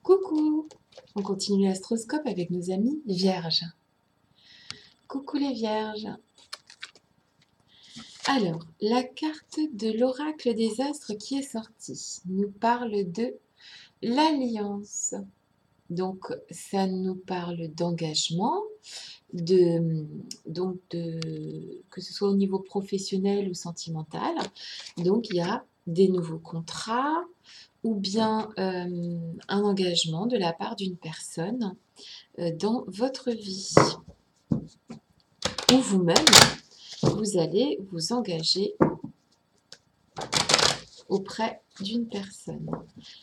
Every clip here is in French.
Coucou! On continue l'astroscope avec nos amis vierges. Coucou les vierges! Alors, la carte de l'oracle des astres qui est sortie nous parle de l'alliance. Donc, ça nous parle d'engagement, que ce soit au niveau professionnel ou sentimental. Donc, il y a des nouveaux contrats ou bien un engagement de la part d'une personne dans votre vie. Ou vous-même, vous allez vous engager auprès d'une personne.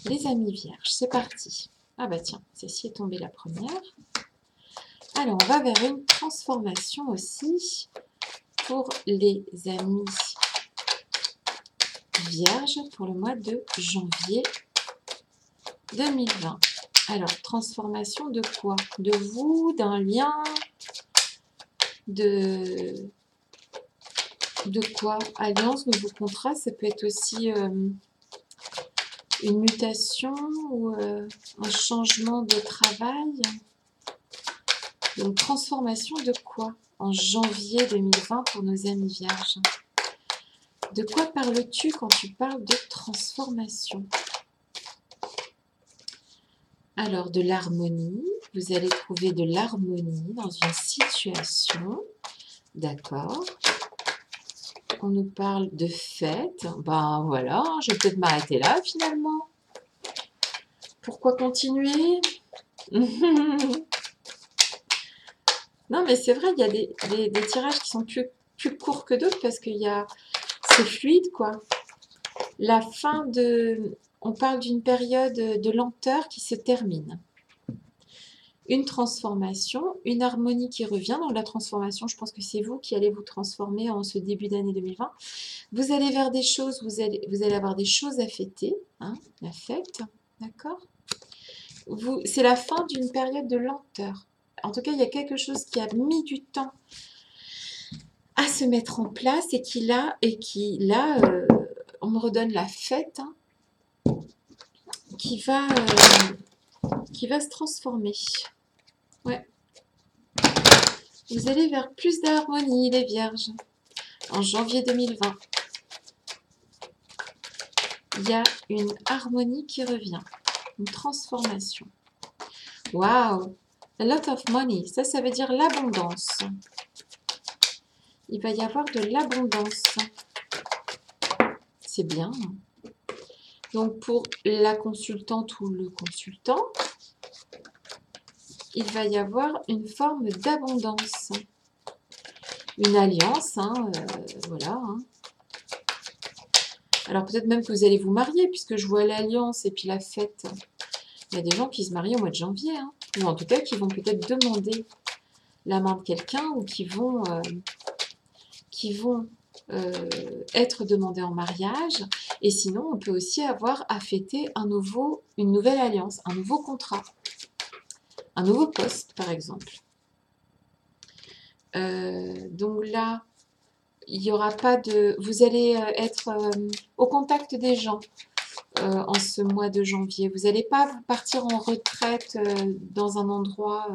Les amis vierges, c'est parti. Ah bah tiens, celle-ci est tombée la première. Alors, on va vers une transformation aussi pour les amis vierges pour le mois de janvier 2020. Alors, transformation de quoi? De vous, d'un lien, de quoi? Alliance, nouveau contrat, ça peut être aussi une mutation ou un changement de travail. Donc, transformation de quoi en janvier 2020 pour nos amis vierges? De quoi parles-tu quand tu parles de transformation? Alors, de l'harmonie. Vous allez trouver de l'harmonie dans une situation. D'accord. On nous parle de fête. Ben voilà, je vais peut-être m'arrêter là finalement. Pourquoi continuer? Non, mais c'est vrai, il y a des tirages qui sont plus courts que d'autres parce qu'il y a... C'est fluide, quoi. La fin de... On parle d'une période de lenteur qui se termine. Une transformation, une harmonie qui revient. Donc la transformation, je pense que c'est vous qui allez vous transformer en ce début d'année 2020. Vous allez vers des choses, vous allez avoir des choses à fêter. Hein, la fête, d'accord? C'est la fin d'une période de lenteur. En tout cas, il y a quelque chose qui a mis du temps à se mettre en place et qui là, on me redonne la fête, hein, qui va se transformer. Ouais. Vous allez vers plus d'harmonie, les vierges, en janvier 2020. Il y a une harmonie qui revient, une transformation. Wow! A lot of money, ça veut dire l'abondance. Il va y avoir de l'abondance. C'est bien. Donc pour la consultante ou le consultant, il va y avoir une forme d'abondance. Une alliance, hein, voilà. Hein. Alors peut-être même que vous allez vous marier, puisque je vois l'alliance et puis la fête. Il y a des gens qui se marient au mois de janvier, hein, ou en tout cas qui vont peut-être demander la main de quelqu'un ou qui vont être demandés en mariage. Et sinon, on peut aussi avoir à fêter une nouvelle alliance, un nouveau contrat, un nouveau poste, par exemple. Donc là, il n'y aura pas de... Vous allez être au contact des gens en ce mois de janvier. Vous n'allez pas partir en retraite dans un endroit...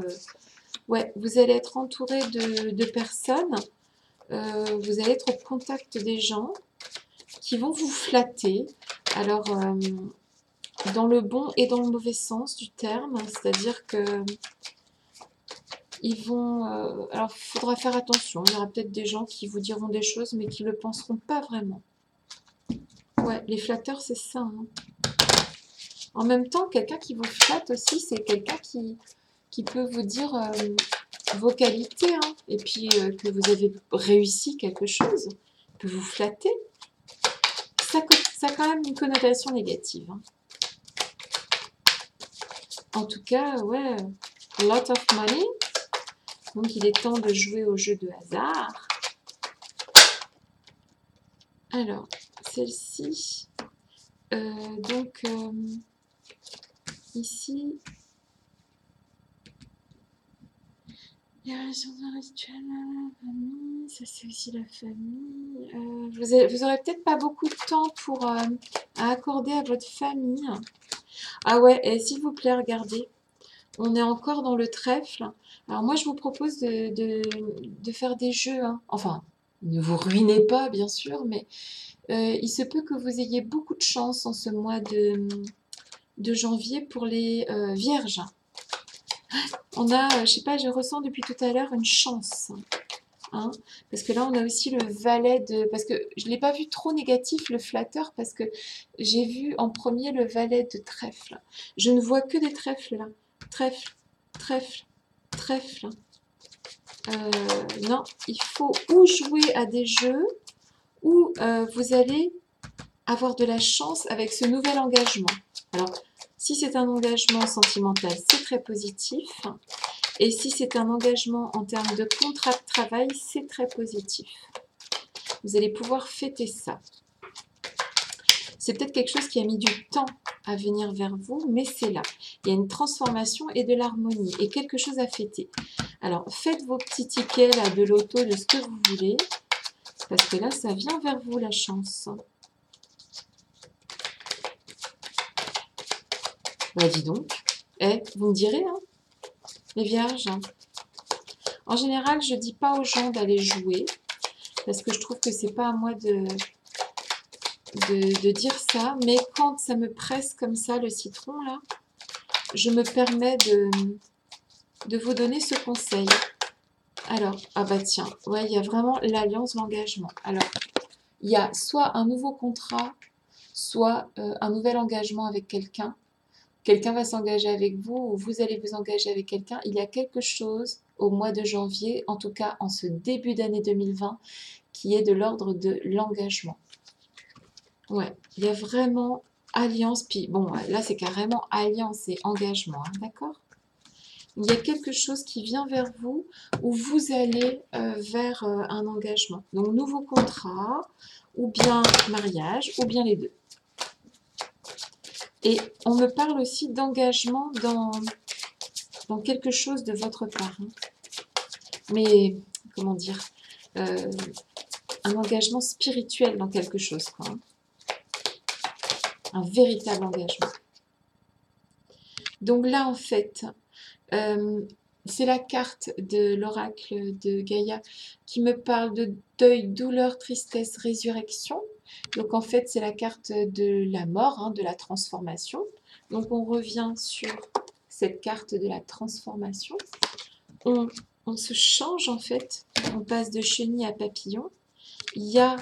Ouais, vous allez être entouré de personnes. Vous allez être au contact des gens qui vont vous flatter. Alors, dans le bon et dans le mauvais sens du terme, c'est-à-dire que ils vont... alors, il faudra faire attention. Il y aura peut-être des gens qui vous diront des choses, mais qui ne le penseront pas vraiment. Ouais, les flatteurs, c'est ça. Hein. En même temps, quelqu'un qui vous flatte aussi, c'est quelqu'un qui peut vous dire vos qualités, hein, et puis que vous avez réussi quelque chose. Il peut vous flatter. Ça a quand même une connotation négative. Hein. En tout cas, ouais, a lot of money. Donc, il est temps de jouer au jeu de hasard. Alors, celle-ci, ici, les relations rituelles, la famille, ça c'est aussi la famille. Vous aurez peut-être pas beaucoup de temps à accorder à votre famille. Ah ouais, et s'il vous plaît, regardez. On est encore dans le trèfle. Alors moi, je vous propose de faire des jeux, hein. Enfin, ne vous ruinez pas, bien sûr, mais il se peut que vous ayez beaucoup de chance en ce mois de janvier pour les vierges. On a, je sais pas, je ressens depuis tout à l'heure une chance. Hein, parce que là, on a aussi le valet de... Parce que je ne l'ai pas vu trop négatif, le flatteur, parce que j'ai vu en premier le valet de trèfle. Je ne vois que des trèfles là. Trèfle, trèfle, trèfle. Non, il faut ou jouer à des jeux, ou vous allez avoir de la chance avec ce nouvel engagement. Alors, si c'est un engagement sentimental, c'est très positif. Et si c'est un engagement en termes de contrat de travail, c'est très positif. Vous allez pouvoir fêter ça. C'est peut-être quelque chose qui a mis du temps à venir vers vous, mais c'est là. Il y a une transformation et de l'harmonie et quelque chose à fêter. Alors, faites vos petits tickets là, de loto, de ce que vous voulez, parce que là, ça vient vers vous, la chance. Bah, dis donc. Eh, vous me direz, hein, les vierges. En général, je ne dis pas aux gens d'aller jouer, parce que je trouve que c'est pas à moi de dire ça, mais quand ça me presse comme ça, le citron, là, je me permets de vous donner ce conseil. Alors, ah bah tiens, ouais, il y a vraiment l'alliance, l'engagement. Alors, il y a soit un nouveau contrat, soit un nouvel engagement avec quelqu'un. Quelqu'un va s'engager avec vous ou vous allez vous engager avec quelqu'un. Il y a quelque chose au mois de janvier, en tout cas en ce début d'année 2020, qui est de l'ordre de l'engagement. Ouais, il y a vraiment alliance, puis bon, là c'est carrément alliance et engagement, hein, d'accord? Il y a quelque chose qui vient vers vous où vous allez vers un engagement. Donc nouveau contrat, ou bien mariage, ou bien les deux. Et on me parle aussi d'engagement dans quelque chose de votre part. Hein. Mais, comment dire, un engagement spirituel dans quelque chose, quoi. Hein. Un véritable engagement. Donc là, en fait, c'est la carte de l'oracle de Gaïa qui me parle de deuil, douleur, tristesse, résurrection. Donc en fait, c'est la carte de la mort, hein, de la transformation. Donc on revient sur cette carte de la transformation. On se change en fait, on passe de chenille à papillon. Il y a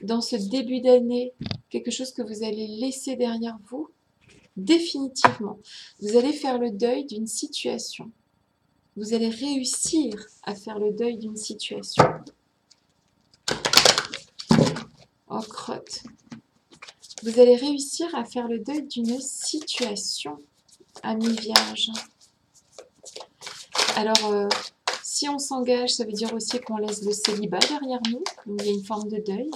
dans ce début d'année quelque chose que vous allez laisser derrière vous, définitivement. Vous allez faire le deuil d'une situation. Vous allez réussir à faire le deuil d'une situation. Oh, crotte. Vous allez réussir à faire le deuil d'une situation, amis vierges. Alors, si on s'engage, ça veut dire aussi qu'on laisse le célibat derrière nous. Donc, il y a une forme de deuil.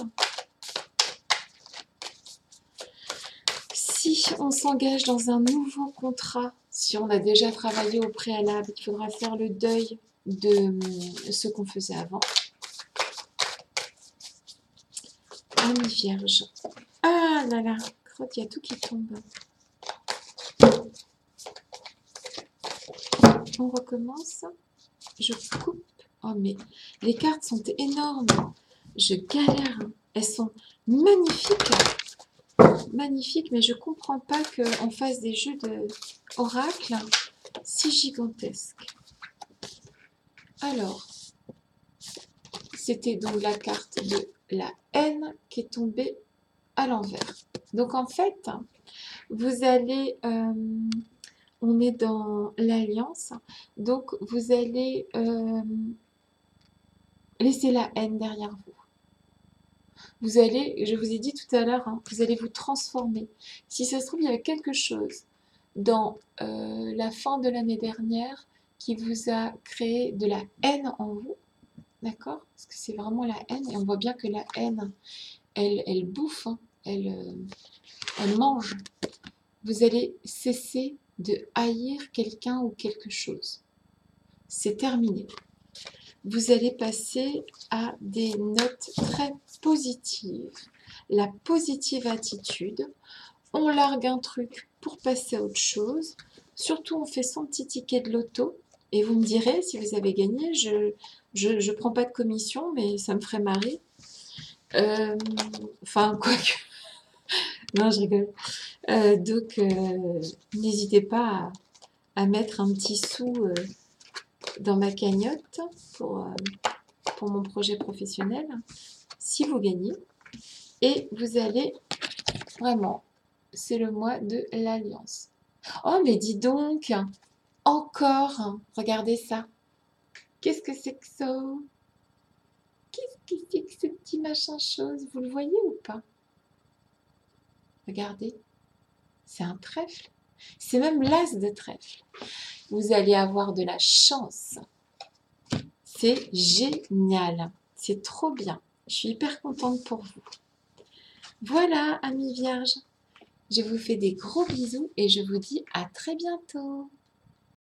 Si on s'engage dans un nouveau contrat, si on a déjà travaillé au préalable, il faudra faire le deuil de ce qu'on faisait avant. Amis vierges. Ah là là, crotte, il y a tout qui tombe. On recommence. Je coupe. Oh mais les cartes sont énormes. Je galère. Elles sont magnifiques. Magnifiques, mais je comprends pas qu'on fasse des jeux de oracle si gigantesques. Alors, c'était donc la carte de la haine qui est tombée à l'envers. Donc en fait, vous allez... on est dans l'alliance, donc vous allez laisser la haine derrière vous. Vous allez, je vous ai dit tout à l'heure, hein, vous allez vous transformer. Si ça se trouve, il y avait quelque chose dans la fin de l'année dernière qui vous a créé de la haine en vous, d'accord? Parce que c'est vraiment la haine, et on voit bien que la haine, elle bouffe, hein, elle mange. Vous allez cesser de haïr quelqu'un ou quelque chose. C'est terminé. Vous allez passer à des notes très positives. La positive attitude. on largue un truc pour passer à autre chose. Surtout, on fait son petit ticket de loto. Et vous me direz, si vous avez gagné, je prends pas de commission, mais ça me ferait marrer. Enfin, quoique. Non, je rigole. Donc, n'hésitez pas à mettre un petit sou dans ma cagnotte pour mon projet professionnel, si vous gagnez. Et vous allez vraiment, c'est le mois de l'Alliance. Oh, mais dis donc, encore, regardez ça. Qu'est-ce que c'est que ça? Qu'est-ce que c'est que ce petit machin chose? Vous le voyez ou pas? Regardez, c'est un trèfle. C'est même l'as de trèfle. Vous allez avoir de la chance. C'est génial. C'est trop bien. Je suis hyper contente pour vous. Voilà, amis vierges. Je vous fais des gros bisous et je vous dis à très bientôt.